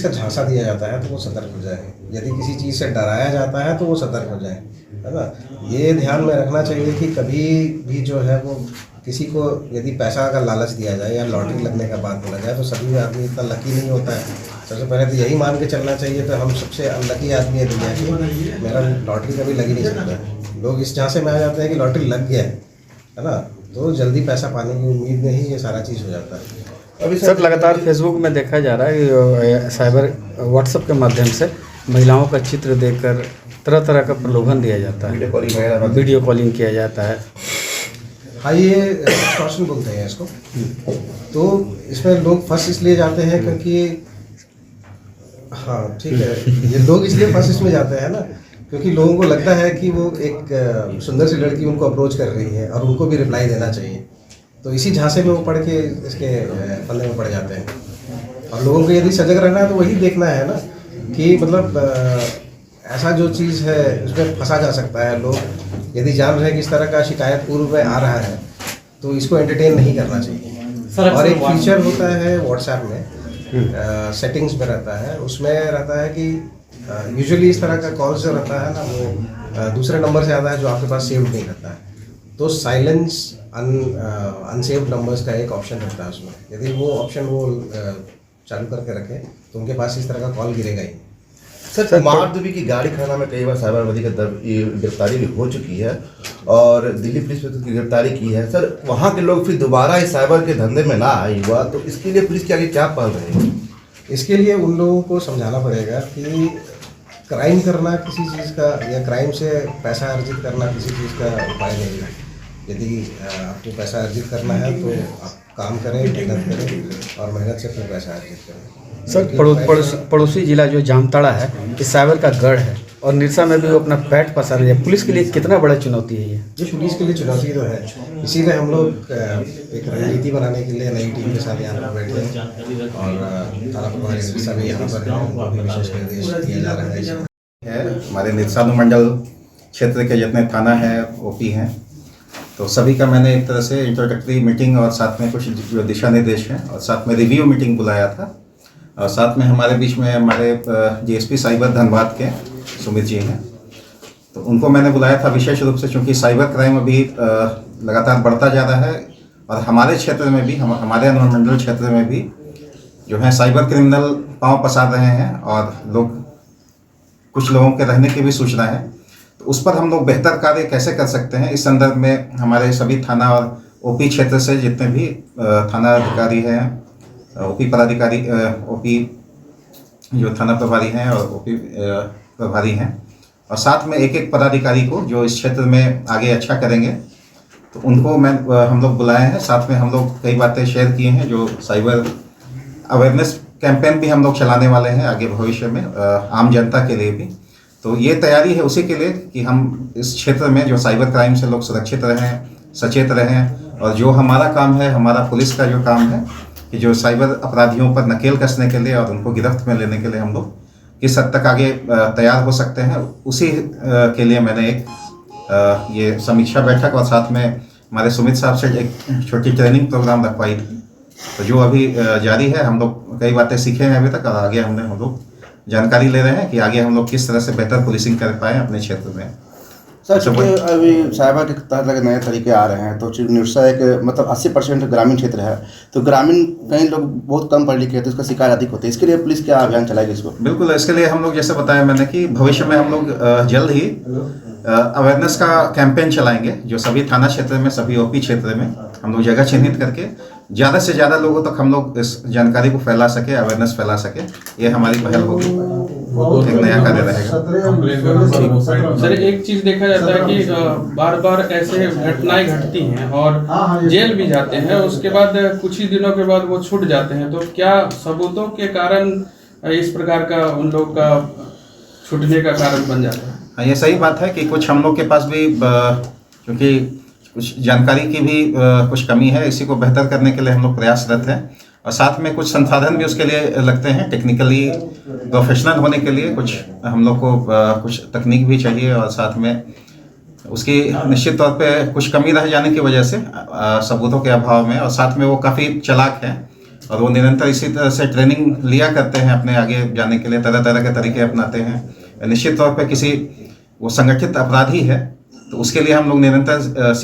का झांसा दिया जाता है तो वो सतर्क हो जाए, यदि किसी चीज़ से डराया जाता है तो वो सतर्क हो जाए, है ना। ये ध्यान में रखना चाहिए कि कभी भी जो है वो किसी को यदि पैसा का लालच दिया जाए या लॉटरी लगने का बात बोला जाए तो सभी आदमी इतना लकी नहीं होता है। सबसे पहले तो यही मान के चलना चाहिए, तो हम सबसे अनलकी आदमी है दुनिया के, मेरा लॉटरी कभी लग ही नहीं सकता। लोग इस झांसे में आ जाते हैं कि लॉटरी लग गया है ना, तो जल्दी पैसा पाने की उम्मीद में ही ये सारा चीज़ हो जाता है। अभी सर लगातार फेसबुक में देखा जा रहा है कि साइबर व्हाट्सएप के माध्यम से महिलाओं का चित्र देखकर तरह तरह का प्रलोभन दिया जाता है, वीडियो कॉलिंग किया जाता है। हाँ, ये एक्सटॉर्शन बोलते हैं इसको। तो इसमें लोग फंस इसलिए जाते हैं क्योंकि, हाँ ठीक है, ये लोग इसलिए फंस इसमें जाते हैं ना क्योंकि लोगों को लगता है कि वो एक सुंदर सी लड़की उनको अप्रोच कर रही है और उनको भी रिप्लाई देना चाहिए, तो इसी झांसे में वो पढ़ के इसके फंदे में पड़ जाते हैं। और लोगों को यदि सजग रहना है तो वही देखना है ना कि मतलब ऐसा जो चीज़ है उसमें फंसा जा सकता है। लोग यदि जान रहे हैं कि इस तरह का शिकायत पूर्व में आ रहा है तो इसको एंटरटेन नहीं करना चाहिए। और एक फीचर होता है व्हाट्सएप में, सेटिंग्स में रहता है, उसमें रहता है कि यूजुअली इस तरह का कॉल जो रहता है ना वो दूसरे नंबर से आता है जो आपके पास सेव्ड नहीं रहता है, तो साइलेंस अनसेव्ड नंबर्स का एक ऑप्शन रहता है उसमें। यदि वो ऑप्शन वो चालू करके रखें तो उनके पास इस तरह का कॉल गिरेगा ही। सर, कुमार दुबे की गाड़ी खरीदने में कई बार साइबरवादी का गिरफ्तारी भी हो चुकी है और दिल्ली पुलिस ने उसकी गिरफ्तारी की है। सर, वहाँ के लोग फिर दोबारा इस साइबर के धंधे में ना आए हुआ, तो इसके लिए पुलिस के आगे क्या पहल रहेगी? इसके लिए उन लोगों को समझाना पड़ेगा कि क्राइम करना किसी चीज़ का या क्राइम से पैसा अर्जित करना किसी चीज़ का उपाय नहीं है। यदि आपको पैसा अर्जित करना है तो आप काम करें, मेहनत करें और मेहनत से फिर पैसा अर्जित करें। सर, पड़ोसी जिला जो जामताड़ा है इस साइबर का गढ़ है और निरसा में भी वो अपना पैठ पसार रही है। पुलिस के लिए कितना बड़ा चुनौती है ये? पुलिस के लिए चुनौती तो है, इसीलिए हम लोग एक रणनीति बनाने के लिए नई टीम के साथ यहाँ पर बैठे हैं और थाना प्रभारी निरसा भी यहाँ पर है, उनको भी विशेष निर्देश दिया जा रहा है। हमारे निरसा अनुमंडल क्षेत्र के जितने थाना है ओपी हैं, तो सभी का मैंने एक तरह से इंट्रोडक्टरी मीटिंग और साथ में कुछ जो दिशा निर्देश हैं और साथ में रिव्यू मीटिंग बुलाया था। और साथ में हमारे बीच में हमारे डीएसपी साइबर धनबाद के सुमित जी हैं, तो उनको मैंने बुलाया था विशेष रूप से क्योंकि साइबर क्राइम अभी लगातार बढ़ता जा रहा है और हमारे क्षेत्र में भी हमारे अनुमंडल क्षेत्र में भी जो है साइबर क्रिमिनल पांव पसार रहे हैं और कुछ लोगों के रहने की भी सूचना है। तो उस पर हम लोग बेहतर कार्य कैसे कर सकते हैं, इस संदर्भ में हमारे सभी थाना और ओपी क्षेत्र से जितने भी थाना अधिकारी हैं, ओपी पदाधिकारी, ओपी जो थाना प्रभारी हैं और ओपी प्रभारी हैं और साथ में एक एक पदाधिकारी को जो इस क्षेत्र में आगे अच्छा करेंगे तो उनको हम लोग बुलाए हैं। साथ में हम लोग कई बातें शेयर किए हैं, जो साइबर अवेयरनेस कैंपेन भी हम लोग चलाने वाले हैं आगे भविष्य में आम जनता के लिए भी। तो ये तैयारी है उसी के लिए कि हम इस क्षेत्र में जो साइबर क्राइम से लोग सुरक्षित रहें, सचेत रहें और जो हमारा काम है, हमारा पुलिस का जो काम है कि जो साइबर अपराधियों पर नकेल कसने के लिए और उनको गिरफ्त में लेने के लिए हम लोग किस हद तक आगे तैयार हो सकते हैं, उसी के लिए मैंने एक ये समीक्षा बैठक और साथ में हमारे सुमित साहब से एक छोटी ट्रेनिंग प्रोग्राम रखवाई थी। तो जो अभी जारी है, हम लोग कई बातें सीखे हैं अभी तक और आगे हम लोग जानकारी ले रहे हैं कि आगे हम लोग किस तरह से बेहतर पुलिसिंग कर पाएँ अपने क्षेत्र में। सर, चूँकि अभी साइबर के तरह नए तरीके आ रहे हैं, तो निरसा एक मतलब 80% ग्रामीण क्षेत्र है, तो ग्रामीण कई लोग बहुत कम पढ़े लिखे हैं तो इसका शिकार अधिक होते हैं। इसके लिए पुलिस क्या अभियान चलाएगी इसको? बिल्कुल, इसके लिए हम लोग जैसे बताया मैंने कि भविष्य में हम लोग जल्द ही अवेयरनेस का कैंपेन चलाएंगे, जो सभी थाना क्षेत्र में, सभी ओपी क्षेत्र में हम लोग जगह चिन्हित करके ज़्यादा से ज़्यादा लोगों तक हम लोग इस जानकारी को फैला सके, अवेयरनेस फैला सके। ये हमारी पहल होगी, एक नया कार्य रहेगा। सर, एक चीज देखा जाता है कि बार बार ऐसे घटनाएं घटती हैं और जेल भी जाते हैं, उसके बाद कुछ ही दिनों के बाद वो छूट जाते हैं, तो क्या सबूतों के कारण इस प्रकार का उन लोग का छूटने का कारण बन जाता है? हाँ, ये सही बात है कि कुछ हम लोग के पास भी क्योंकि कुछ जानकारी की भी कुछ कमी है, इसी को बेहतर करने के लिए हम लोग प्रयासरत हैं और साथ में कुछ संसाधन भी उसके लिए लगते हैं। टेक्निकली प्रोफेशनल होने के लिए कुछ हम लोग को कुछ तकनीक भी चाहिए और साथ में उसकी निश्चित तौर पे कुछ कमी रह जाने की वजह से सबूतों के अभाव में, और साथ में वो काफ़ी चालाक हैं और वो निरंतर इसी तरह से ट्रेनिंग लिया करते हैं अपने आगे जाने के लिए, तरह तरह के तरीके अपनाते हैं। निश्चित तौर पे किसी वो संगठित अपराधी है तो उसके लिए हम लोग निरंतर